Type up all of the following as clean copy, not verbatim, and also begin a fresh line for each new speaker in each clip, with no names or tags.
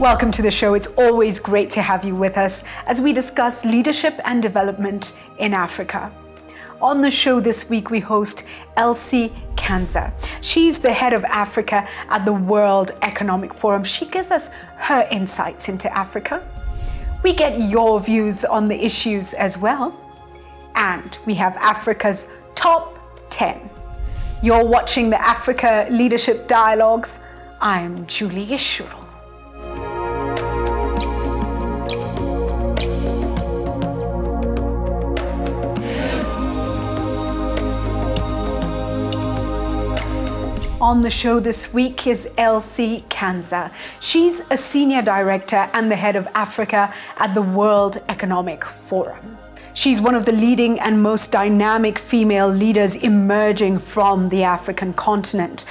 Welcome to the show. It's always great to have you with us as we discuss leadership and development in Africa. On the show this week, we host Elsie Kanza. She's the head of Africa at the World Economic Forum. She gives us her insights into Africa. We get your views on the issues as well. And we have Africa's top 10. You're watching the Africa Leadership Dialogues. I'm Julie Gichuru. On the show this week is Elsie Kanza. She's a senior director and the head of Africa at the World Economic Forum. She's one of the leading and most dynamic female leaders emerging from the African continent.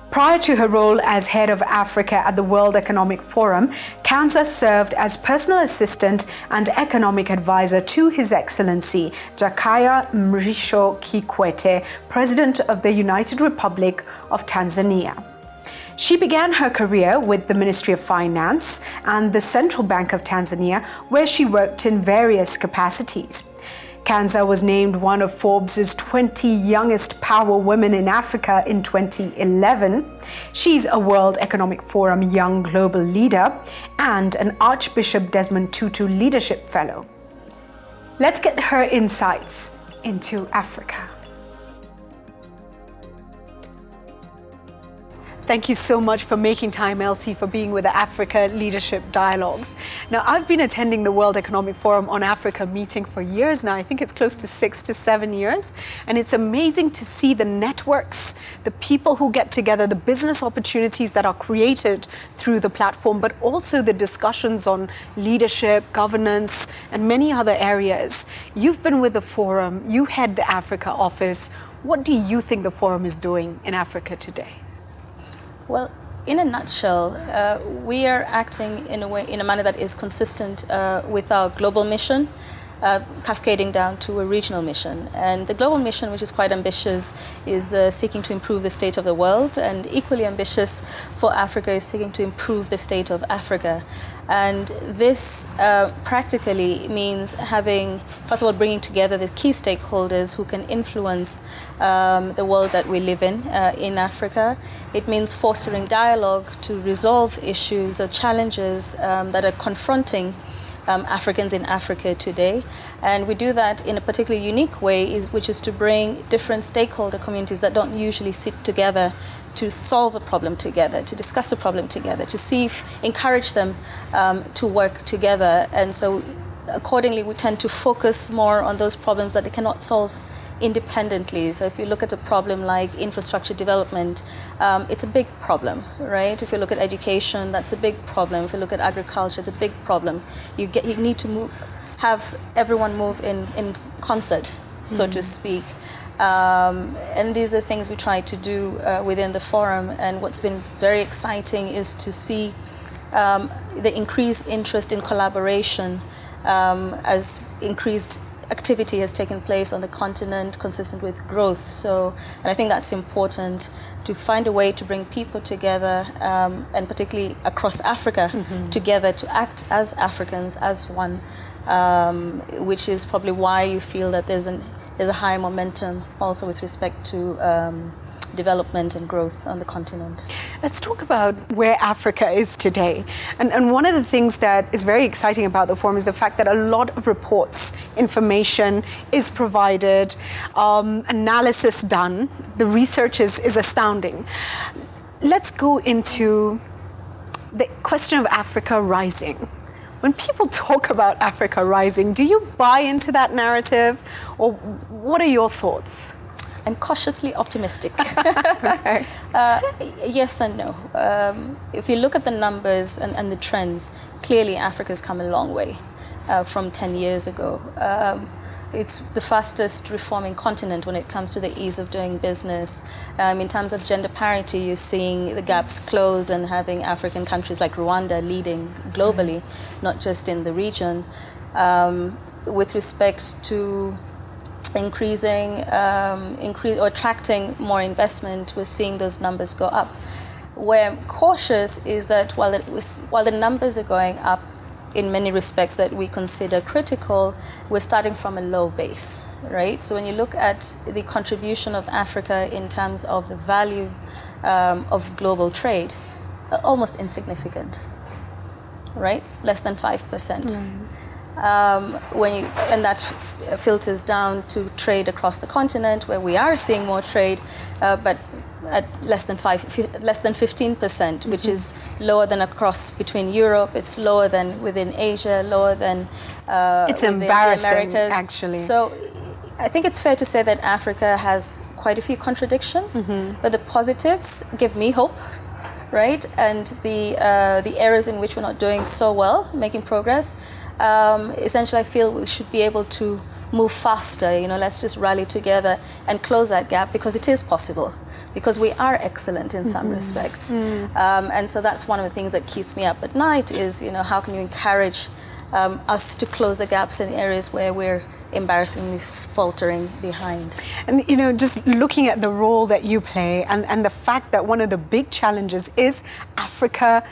Prior to her role as head of Africa at the World Economic Forum, Kanza served as personal assistant and economic advisor to His Excellency Jakaya Mrisho Kikwete, President of the United Republic of Tanzania. She began her career with the Ministry of Finance and the Central Bank of Tanzania, where she worked in various capacities. Kanza was named one of Forbes' 20 youngest power women in Africa in 2011. She's a World Economic Forum Young Global Leader and an Archbishop Desmond Tutu Leadership Fellow. Let's get her insights into Africa. Thank you so much for making time, Elsie, for being with the Africa Leadership Dialogues. Now, I've been attending the World Economic Forum on Africa meeting for years now. I think it's close to 6 to 7 years. And it's amazing to see the networks, the people who get together, the business opportunities that are created through the platform, but also the discussions on leadership, governance, and many other areas. You've been with the forum, you head the Africa office. What do you think the forum is doing in Africa today?
Well, in a nutshell, we are acting in a manner that is consistent with our global mission, cascading down to a regional mission. And the global mission, which is quite ambitious, is seeking to improve the state of the world, and equally ambitious for Africa is seeking to improve the state of Africa. And this practically means having, first of all, bringing together the key stakeholders who can influence the world that we live in Africa. It means fostering dialogue to resolve issues or challenges that are confronting Africans in Africa today. And we do that in a particularly unique way, which is to bring different stakeholder communities that don't usually sit together to solve a problem together, to discuss a problem together, to encourage them to work together. And so accordingly, we tend to focus more on those problems that they cannot solve independently. So if you look at a problem like infrastructure development, it's a big problem, right? If you look at education, that's a big problem. If you look at agriculture, it's a big problem. You need to have everyone move in concert, so to speak. And these are things we try to do within the forum. And what's been very exciting is to see the increased interest in collaboration as increased activity has taken place on the continent consistent with growth. And I think that's important, to find a way to bring people together, and particularly across Africa, together to act as Africans, as one, which is probably why you feel that there's a high momentum also with respect to development and growth on the continent.
Let's talk about where Africa is today. And one of the things that is very exciting about the forum is the fact that a lot of reports, information is provided, analysis done. The research is astounding. Let's go into the question of Africa rising. When people talk about Africa rising, do you buy into that narrative, or what are your thoughts?
I'm cautiously optimistic.
Okay.
Yes and no. If you look at the numbers and the trends, clearly Africa's come a long way from 10 years ago. It's the fastest reforming continent when it comes to the ease of doing business. In terms of gender parity, you're seeing the gaps close and having African countries like Rwanda leading globally, not just in the region. With respect to attracting more investment, we're seeing those numbers go up. Where I'm cautious is that while the numbers are going up in many respects that we consider critical, we're starting from a low base, right? So when you look at the contribution of Africa in terms of the value of global trade, almost insignificant, right? Less than 5%. And that filters down to trade across the continent, where we are seeing more trade, but at less than 15%, which is lower than across between Europe. It's lower than within Asia, lower than
it's
within
embarrassing,
the Americas.
actually.
So I think it's fair to say that Africa has quite a few contradictions, but the positives give me hope, right? And the areas in which we're not doing so well, making progress, essentially I feel we should be able to move faster. Let's just rally together and close that gap, because it is possible, because we are excellent in some respects. And so that's one of the things that keeps me up at night is, how can you encourage us to close the gaps in areas where we're embarrassingly faltering behind.
And just looking at the role that you play and the fact that one of the big challenges is Africa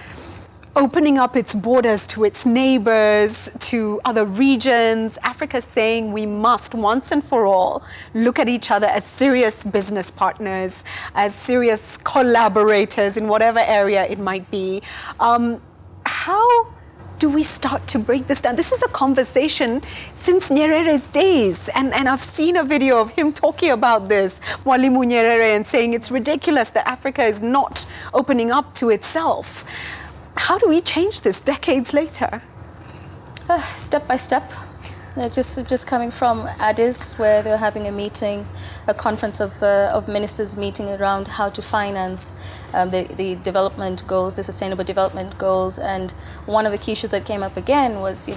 opening up its borders to its neighbors, to other regions. Africa saying we must once and for all look at each other as serious business partners, as serious collaborators in whatever area it might be. How do we start to break this down? This is a conversation since Nyerere's days, and I've seen a video of him talking about this, Mwalimu Nyerere, and saying it's ridiculous that Africa is not opening up to itself. How do we change this decades later?
Step by step. Just coming from Addis, where they're having a conference of ministers meeting around how to finance the development goals, the sustainable development goals. And one of the key issues that came up again was,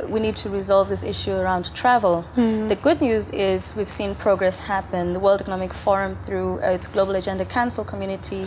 we need to resolve this issue around travel. The good news is we've seen progress happen. The World Economic Forum, through its Global Agenda Council community,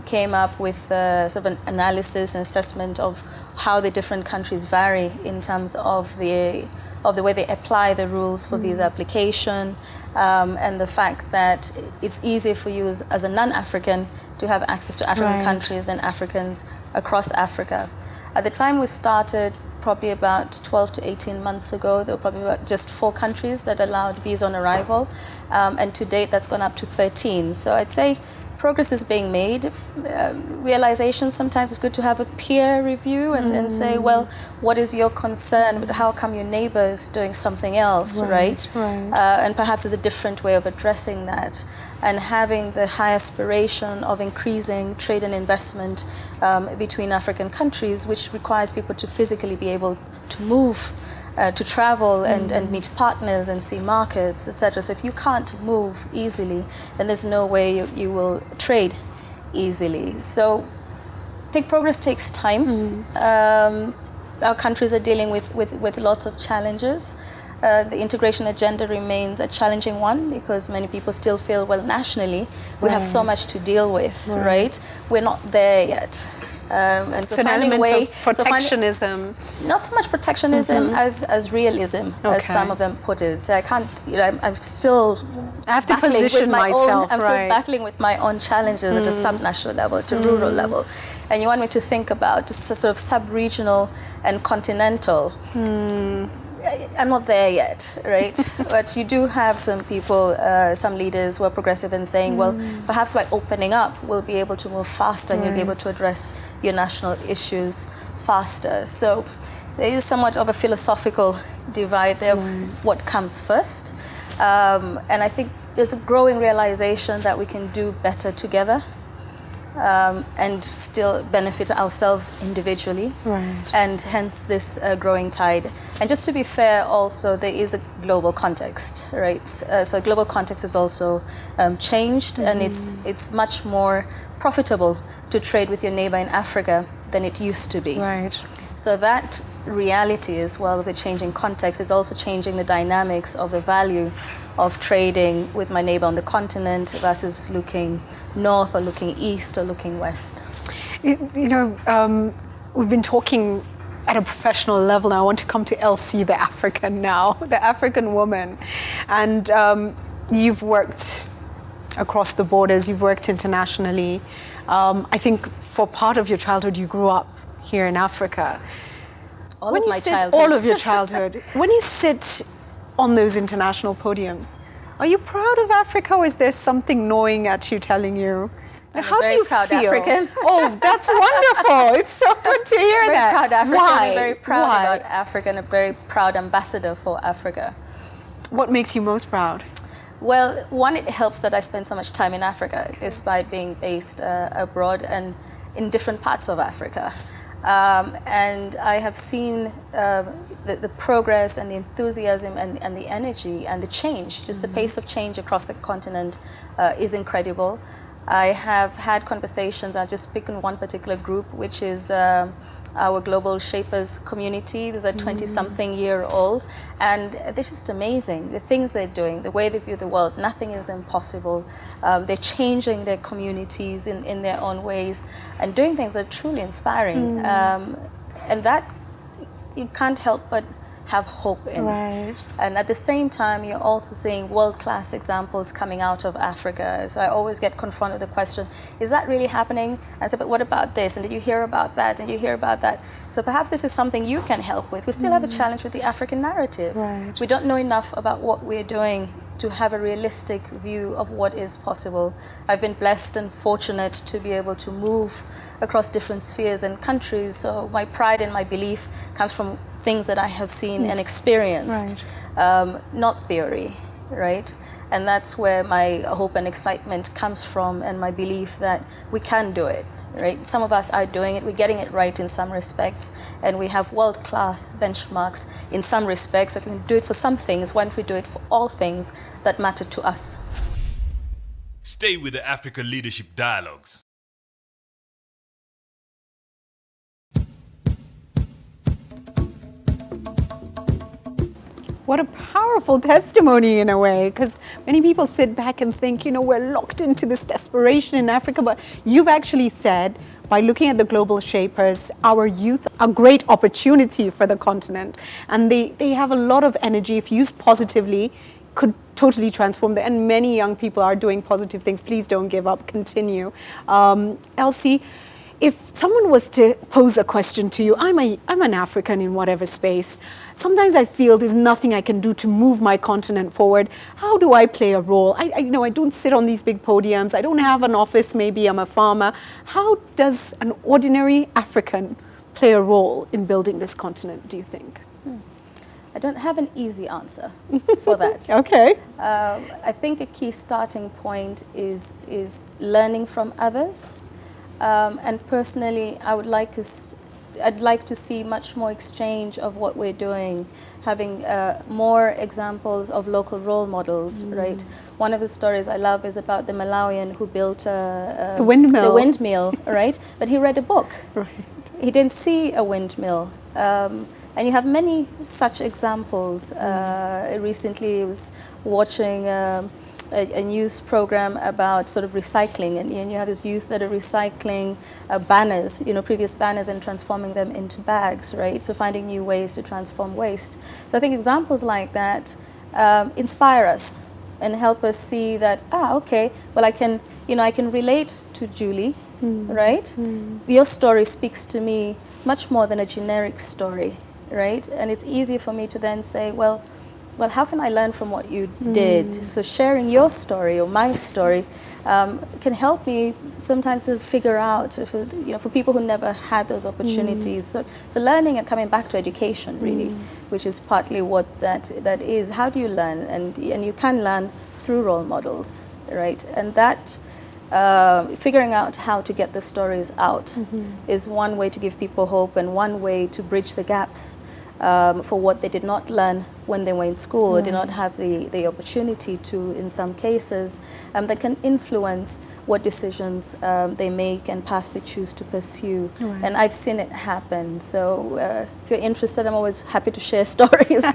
came up with sort of an analysis and assessment of how the different countries vary in terms of the way they apply the rules for visa application, and the fact that it's easier for you as a non-African to have access to African countries than Africans across Africa. At the time we started, probably about 12 to 18 months ago, there were probably about just 4 countries that allowed visa on arrival, and to date that's gone up to 13. So I'd say progress is being made. Realization, sometimes it's good to have a peer review and say, well, what is your concern? But how come your neighbor's doing something else, right? And perhaps there's a different way of addressing that. And having the high aspiration of increasing trade and investment between African countries, which requires people to physically be able to move, to travel and meet partners and see markets, etc. So if you can't move easily, then there's no way you will trade easily. So I think progress takes time. Our countries are dealing with lots of challenges. The integration agenda remains a challenging one, because many people still feel, well, nationally, we have so much to deal with, right? We're not there yet. And so
an
finding
element
a way,
of protectionism.
Not so much protectionism as realism, as some of them put it. So I can't, I'm still
I have to position myself,
I'm still battling with my own challenges at a sub-national level, at a rural level. And you want me to think about just a sort of sub-regional and continental. I'm not there yet, right? But you do have some people, some leaders who are progressive and saying, well, perhaps by opening up, we'll be able to move faster and you'll be able to address your national issues faster. So there is somewhat of a philosophical divide there of what comes first. And I think there's a growing realization that we can do better together. And still benefit ourselves individually, and hence this growing tide. And just to be fair, also there is a global context, right? So a global context has also changed, and it's much more profitable to trade with your neighbor in Africa than it used to be. So that reality as well, the changing context, is also changing the dynamics of the value of trading with my neighbor on the continent versus looking north or looking east or looking west.
We've been talking at a professional level now. I want to come to Elsie, the African now, the African woman. And you've worked across the borders, you've worked internationally. I think for part of your childhood, you grew up here in Africa.
All of my childhood.
All of your childhood. When you sit on those international podiums, are you proud of Africa, or is there something gnawing at you telling you? How do you
proud
feel?
African.
Oh, that's wonderful. It's so good to hear that.
Very proud African.
Why?
I'm very proud
Why?
about Africa and a very proud ambassador for Africa.
What makes you most proud?
Well, one, it helps that I spend so much time in Africa, despite being based abroad and in different parts of Africa. And I have seen the progress and the enthusiasm and the energy and the change, just the pace of change across the continent is incredible. I have had conversations, I'll just pick on one particular group, which is our Global Shapers community. These are 20-something-year-olds, and they're just amazing. The things they're doing, the way they view the world, nothing is impossible. They're changing their communities in their own ways and doing things that are truly inspiring. And that you can't help but have hope in.
Right.
And at the same time, you're also seeing world-class examples coming out of Africa. So I always get confronted with the question, is that really happening? And I say, but what about this? And did you hear about that? And you hear about that? So perhaps this is something you can help with. We still have a challenge with the African narrative.
Right.
We don't know enough about what we're doing to have a realistic view of what is possible. I've been blessed and fortunate to be able to move across different spheres and countries. So my pride and my belief comes from things that I have seen and experienced, not theory, right? And that's where my hope and excitement comes from, and my belief that we can do it, right? Some of us are doing it, we're getting it right in some respects, and we have world-class benchmarks in some respects. If we can do it for some things, why don't we do it for all things that matter to us?
Stay with the Africa Leadership Dialogues.
What a powerful testimony in a way, because many people sit back and think, we're locked into this desperation in Africa, but you've actually said, by looking at the global shapers, our youth are a great opportunity for the continent, and they have a lot of energy, if used positively, could totally transform them, and many young people are doing positive things. Please don't give up, continue. Elsie, if someone was to pose a question to you, I'm an African in whatever space. Sometimes I feel there's nothing I can do to move my continent forward. How do I play a role? I don't sit on these big podiums. I don't have an office. Maybe I'm a farmer. How does an ordinary African play a role in building this continent, do you think?
I don't have an easy answer for that.
Okay.
I think a key starting point is learning from others. And personally, I'd like to see much more exchange of what we're doing, having more examples of local role models, right? One of the stories I love is about the Malawian who built the windmill, right? But he read a book.
Right.
He didn't see a windmill. And you have many such examples. Recently, I was watching a news program about sort of recycling, and you have this youth that are recycling banners, previous banners, and transforming them into bags, right? So finding new ways to transform waste. So I think examples like that inspire us and help us see that, okay, well, I can relate to Julie, right? Your story speaks to me much more than a generic story, right? And it's easy for me to then say, well, how can I learn from what you did? So sharing your story or my story can help me sometimes to figure out, for people who never had those opportunities. So learning and coming back to education, really, which is partly what that is. How do you learn? And you can learn through role models, right? And that figuring out how to get the stories out is one way to give people hope, and one way to bridge the gaps for what they did not learn when they were in school, or did not have the opportunity to, in some cases, that can influence what decisions they make and paths they choose to pursue. Right. And I've seen it happen. So if you're interested, I'm always happy to share stories.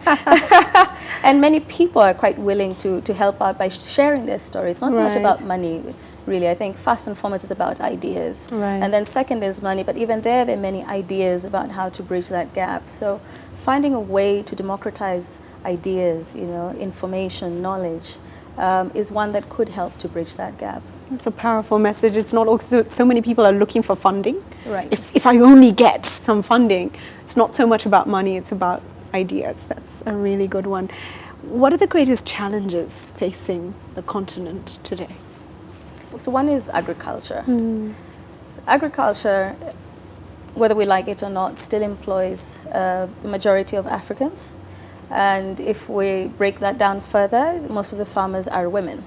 And many people are quite willing to help out by sharing their story. It's not so much about money, really. I think first and foremost it's about ideas. Right. And then second is money, but even there are many ideas about how to bridge that gap. So finding a way to democratize ideas, information, knowledge, is one that could help to bridge that gap.
It's a powerful message. It's not also so many people are looking for funding.
Right.
If I only get some funding, it's not so much about money, it's about ideas. That's a really good one. What are the greatest challenges facing the continent today?
So one is agriculture. So agriculture, whether we like it or not, still employs the majority of Africans. And if we break that down further, most of the farmers are women.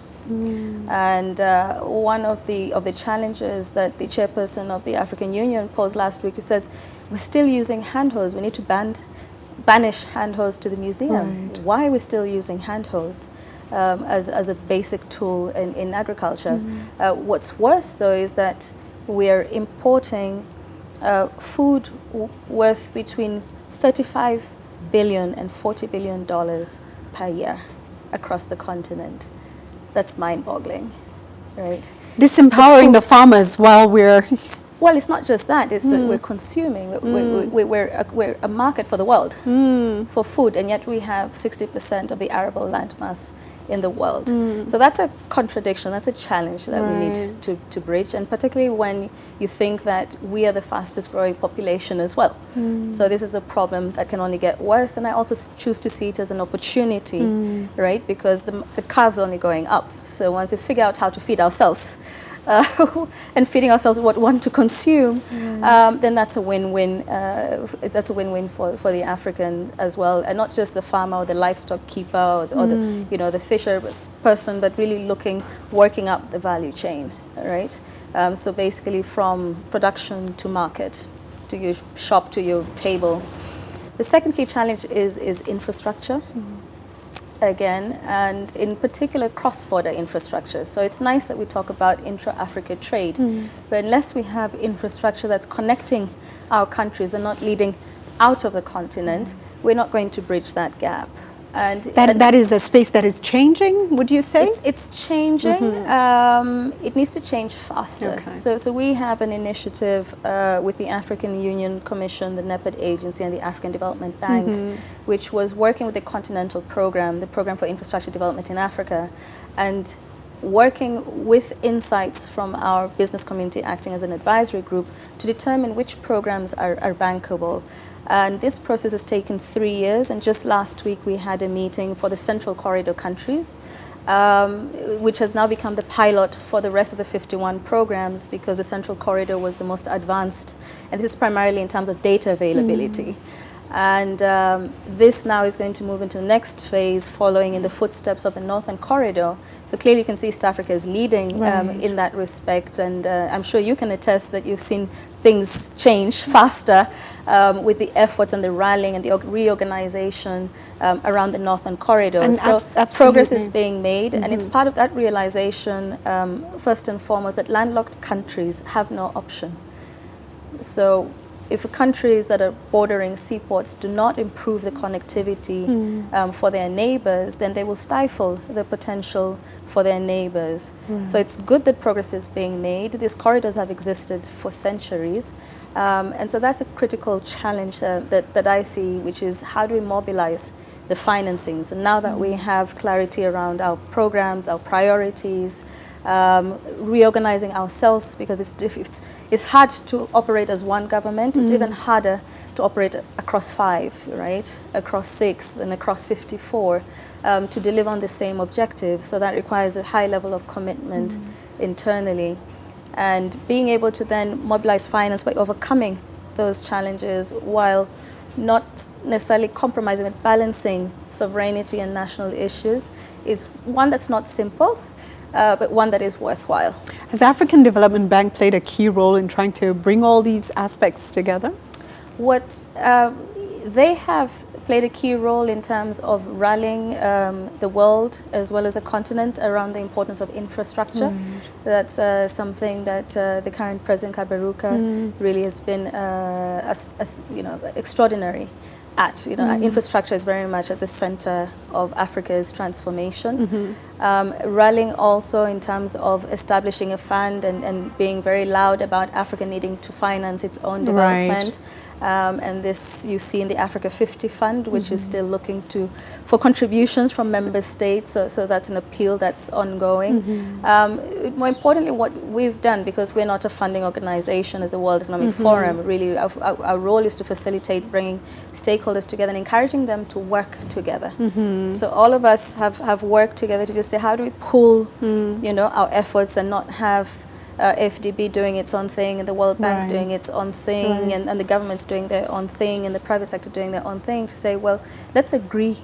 And one of the challenges that the chairperson of the African Union posed last week, he says, we're still using hand hose. We need to banish hand hose to the museum.
Right.
Why are we still using hand hose as a basic tool in agriculture? What's worse, though, is that we are importing food worth between $35 billion and $40 billion per year across the continent. That's mind-boggling, right?
Disempowering the farmers while we're...
Well, it's not just that. It's that we're consuming. We're a market for the world for food, and yet we have 60% of the arable landmass in the world. So that's a contradiction. That's a challenge that we need to bridge, and particularly when you think that we are the fastest growing population as well. So this is a problem that can only get worse, and I also choose to see it as an opportunity, right? Because the curve's only going up. So once we figure out how to feed ourselves, and feeding ourselves what we want to consume, then that's a win-win. That's a win-win for the African as well, and not just the farmer or the livestock keeper or the the fisher person, but really working up the value chain, right? So basically, from production to market, to your shop, to your table. The second key challenge is infrastructure. Again, and in particular cross-border infrastructure. So it's nice that we talk about intra-Africa trade, but unless we have infrastructure that's connecting our countries and not leading out of the continent, we're not going to bridge that gap. And
that is a space that is changing, would you say?
It's changing. It needs to change faster.
Okay.
So we have an initiative with the African Union Commission, the NEPAD agency, and the African Development Bank, which was working with the Continental Program, the Program for Infrastructure Development in Africa, and working with insights from our business community acting as an advisory group to determine which programs are bankable. And this process has taken 3 years, and just last week we had a meeting for the Central Corridor countries, which has now become the pilot for the rest of the 51 programs, because the Central Corridor was the most advanced, and this is primarily in terms of data availability. And this now is going to move into the next phase, following in the footsteps of the Northern Corridor. So clearly you can see East Africa is leading in that respect, and I'm sure you can attest that you've seen things change faster with the efforts and the rallying and the reorganization around the Northern Corridor.
And
so progress is being made, and it's part of that realization, first and foremost, that landlocked countries have no option. So if countries that are bordering seaports do not improve the connectivity for their neighbors, then they will stifle the potential for their neighbors. So it's good that progress is being made. These corridors have existed for centuries. And so that's a critical challenge that I see, which is how do we mobilize the financing? So now that we have clarity around our programs, our priorities, reorganizing ourselves, because it's hard to operate as one government. It's even harder to operate across 5, right? Across 6 and across 54 to deliver on the same objective. So that requires a high level of commitment internally, and being able to then mobilize finance by overcoming those challenges while not necessarily compromising but balancing sovereignty and national issues is one that's not simple, but one that is worthwhile.
Has African Development Bank played a key role in trying to bring all these aspects together?
What they have played a key role in terms of rallying the world as well as the continent around the importance of infrastructure. That's something that the current President Kaberuka really has been extraordinary at. Infrastructure is very much at the center of Africa's transformation. Rallying also in terms of establishing a fund and being very loud about Africa needing to finance its own development. And this you see in the Africa 50 Fund, which is still looking for contributions from member states. So that's an appeal that's ongoing. More importantly, what we've done, because we're not a funding organization as a World Economic Forum, really our role is to facilitate bringing stakeholders together and encouraging them to work together. So all of us have worked together to just say, how do we pool, our efforts and not have FDB doing its own thing and the World Bank doing its own thing and the governments doing their own thing and the private sector doing their own thing, to say, well, let's agree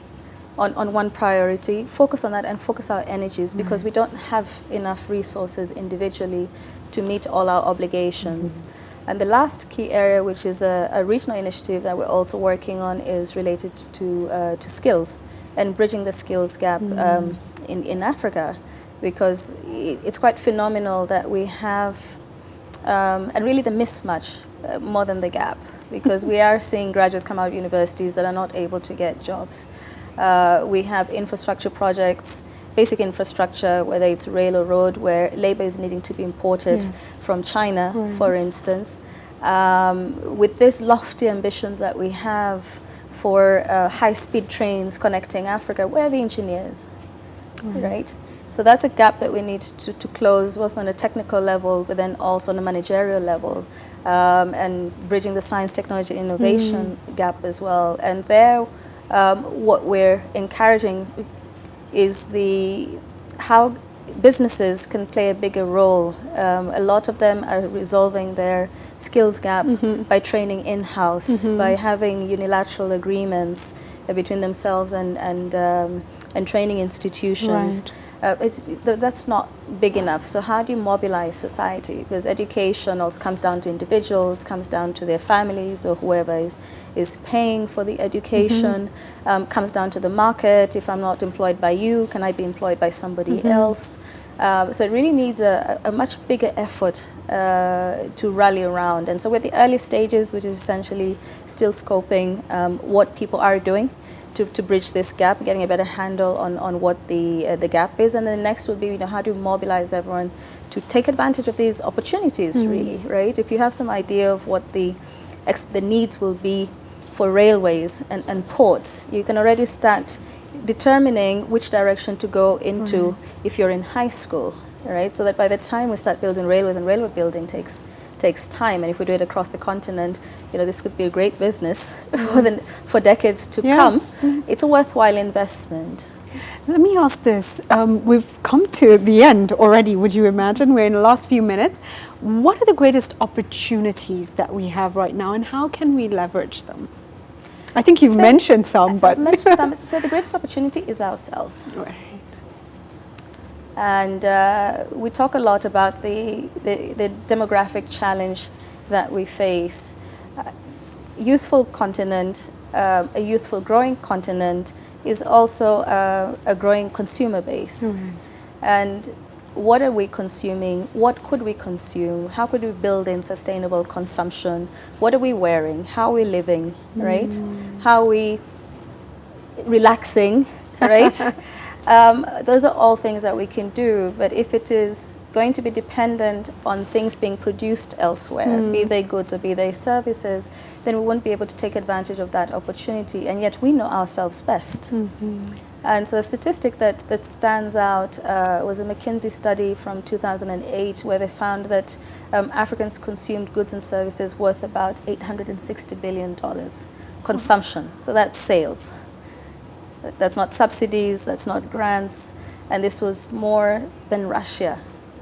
on one priority, focus on that and focus our energies, because we don't have enough resources individually to meet all our obligations. And the last key area, which is a regional initiative that we're also working on, is related to skills and bridging the skills gap in Africa. Because it's quite phenomenal that we have, and really the mismatch more than the gap, because we are seeing graduates come out of universities that are not able to get jobs. We have infrastructure projects, basic infrastructure, whether it's rail or road, where labor is needing to be imported from China, for instance. With these lofty ambitions that we have for high-speed trains connecting Africa, where are the engineers, right? So that's a gap that we need to close, both on a technical level, but then also on a managerial level, and bridging the science, technology, innovation gap as well. And there, what we're encouraging is how businesses can play a bigger role. A lot of them are resolving their skills gap by training in-house, by having unilateral agreements between themselves and training institutions. That's not big enough. So how do you mobilize society? Because education also comes down to individuals, comes down to their families or whoever is paying for the education, comes down to the market. If I'm not employed by you, can I be employed by somebody else? So it really needs a much bigger effort to rally around. And so we're at the early stages, which is essentially still scoping what people are doing to bridge this gap, getting a better handle on what the gap is. And then the next will be, how do you mobilize everyone to take advantage of these opportunities, really, right? If you have some idea of what the needs will be for railways and ports, you can already start determining which direction to go into if you're in high school, right? So that by the time we start building railways, and railway building takes time, and if we do it across the continent, this could be a great business for decades to come. It's a worthwhile investment.
Let me ask this. We've come to the end already, would you imagine? We're in the last few minutes. What are the greatest opportunities that we have right now, and how can we leverage them? I think you've mentioned some, but...
So the greatest opportunity is ourselves.
Right.
And we talk a lot about the demographic challenge that we face. Youthful continent, a youthful growing continent, is also a growing consumer base. And what are we consuming? What could we consume? How could we build in sustainable consumption? What are we wearing? How are we living, right? How are we relaxing, right? Those are all things that we can do, but if it is going to be dependent on things being produced elsewhere, be they goods or be they services, then we won't be able to take advantage of that opportunity, and yet we know ourselves best. And so a statistic that stands out was a McKinsey study from 2008, where they found that Africans consumed goods and services worth about $860 billion consumption. So that's sales. That's not subsidies, that's not grants, and this was more than Russia,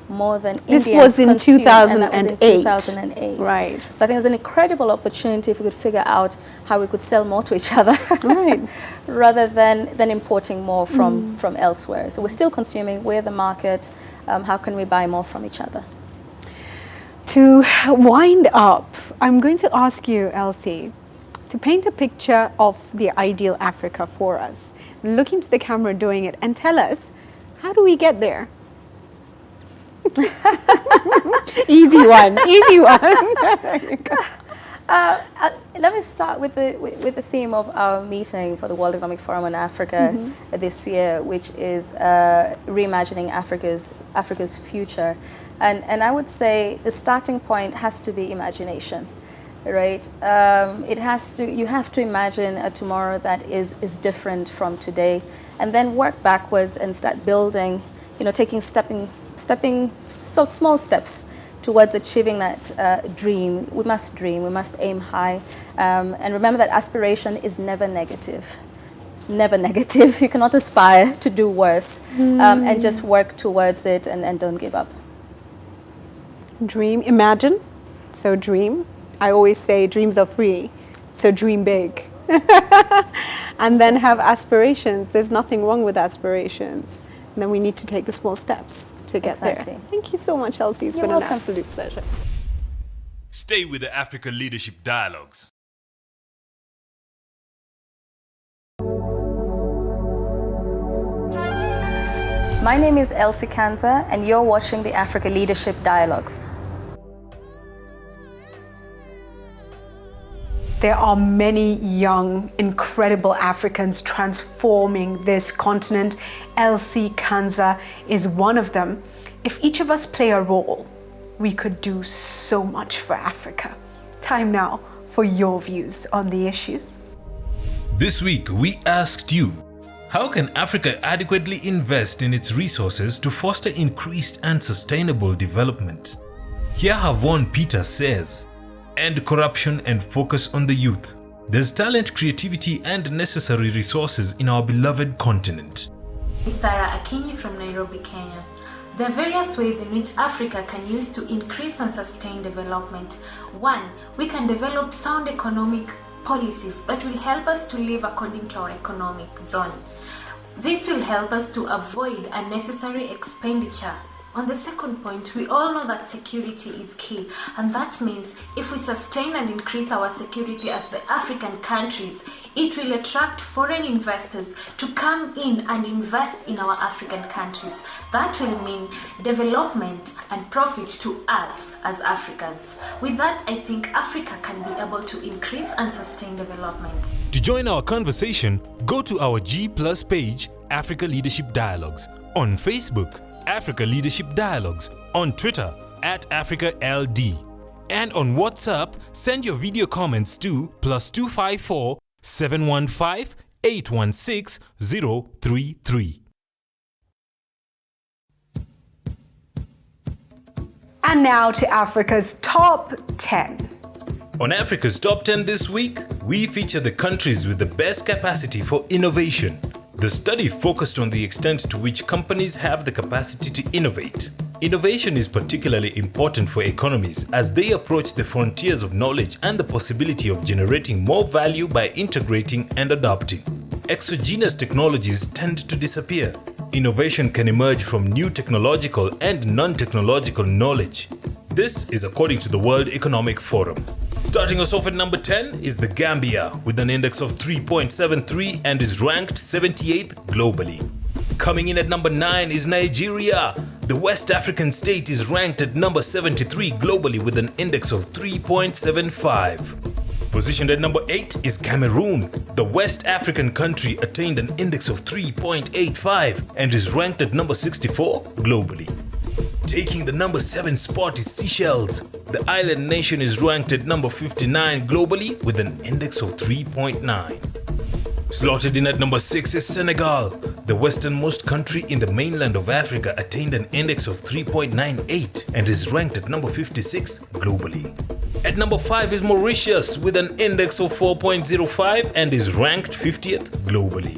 more than India.
This was in 2008.
And that was in 2008.
Right.
So I think there's an incredible opportunity if we could figure out how we could sell more to each other,
Right.
rather than importing more from elsewhere. So we're still consuming, we're the market, how can we buy more from each other?
To wind up, I'm going to ask you, Elsie, to paint a picture of the ideal Africa for us. Look into the camera doing it and tell us, how do we get there? Easy one, easy one. There you go.
Let me start with the theme of our meeting for the World Economic Forum on Africa this year, which is reimagining Africa's future. And I would say the starting point has to be imagination. right? You have to imagine a tomorrow that is different from today, and then work backwards and start building, stepping small steps towards achieving that dream. We must aim high, and remember that aspiration is never negative. Never negative. You cannot aspire to do worse, and just work towards it and don't give up.
Dream, imagine, so dream. I always say dreams are free, so dream big. And then have aspirations. There's nothing wrong with aspirations. And then we need to take the small steps to get there. Thank you so much, Elsie. It's been an absolute pleasure.
Stay with the Africa Leadership Dialogues.
My name is Elsie Kanza, and you're watching the Africa Leadership Dialogues.
There are many young, incredible Africans transforming this continent. Elsie Kanza is one of them. If each of us play a role, we could do so much for Africa. Time now for your views on the issues.
This week, we asked you, how can Africa adequately invest in its resources to foster increased and sustainable development? Here Havon Peter says, end corruption and focus on the youth. There's talent, creativity, and necessary resources in our beloved continent.
Sarah Akinyi from Nairobi, Kenya. There are various ways in which Africa can use to increase and sustain development. One, we can develop sound economic policies that will help us to live according to our economic zone. This will help us to avoid unnecessary expenditure. On the second point, we all know that security is key, and that means if we sustain and increase our security as the African countries, it will attract foreign investors to come in and invest in our African countries. That will mean development and profit to us as Africans. With that, I think Africa can be able to increase and sustain development.
To join our conversation, go to our G+ page, Africa Leadership Dialogues, on Facebook, Africa Leadership Dialogues, on Twitter @AfricaLD, and on WhatsApp, send your video comments to +254 715 816 033.
And now to Africa's top 10.
On Africa's Top 10 this week, we feature the countries with the best capacity for innovation. The study focused on the extent to which companies have the capacity to innovate. Innovation is particularly important for economies as they approach the frontiers of knowledge and the possibility of generating more value by integrating and adopting. Exogenous technologies tend to disappear. Innovation can emerge from new technological and non-technological knowledge. This is according to the World Economic Forum. Starting us off at number 10 is the Gambia with an index of 3.73 and is ranked 78th globally. Coming in at number 9 is Nigeria. The West African state is ranked at number 73 globally with an index of 3.75. Positioned at number 8 is Cameroon. The West African country attained an index of 3.85 and is ranked at number 64 globally. Taking the number 7 spot is Seychelles. The island nation is ranked at number 59 globally with an index of 3.9. Slotted in at number 6 is Senegal. The westernmost country in the mainland of Africa attained an index of 3.98 and is ranked at number 56 globally. At number 5 is Mauritius with an index of 4.05 and is ranked 50th globally.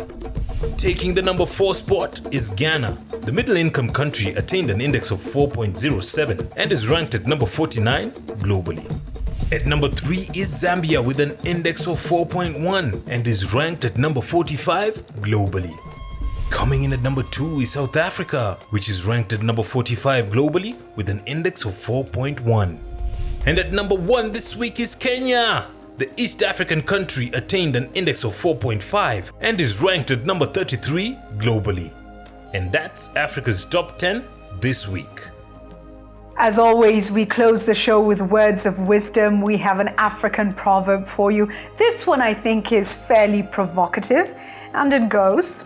Taking the number 4 spot is Ghana. The middle-income country attained an index of 4.07 and is ranked at number 49 globally. At number 3 is Zambia with an index of 4.1 and is ranked at number 45 globally. Coming in at number 2 is South Africa, which is ranked at number 45 globally with an index of 4.1. And at number 1 this week is Kenya. The East African country attained an index of 4.5 and is ranked at number 33 globally. And that's Africa's Top 10 this week.
As always, we close the show with words of wisdom. We have an African proverb for you. This one I think is fairly provocative, and it goes,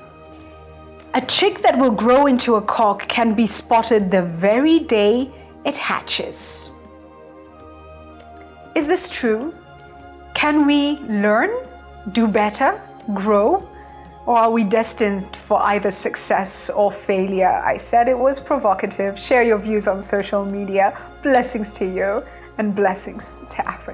"A chick that will grow into a cock can be spotted the very day it hatches." Is this true? Can we learn, do better, grow? Or are we destined for either success or failure? I said it was provocative. Share your views on social media. Blessings to you and blessings to Africa.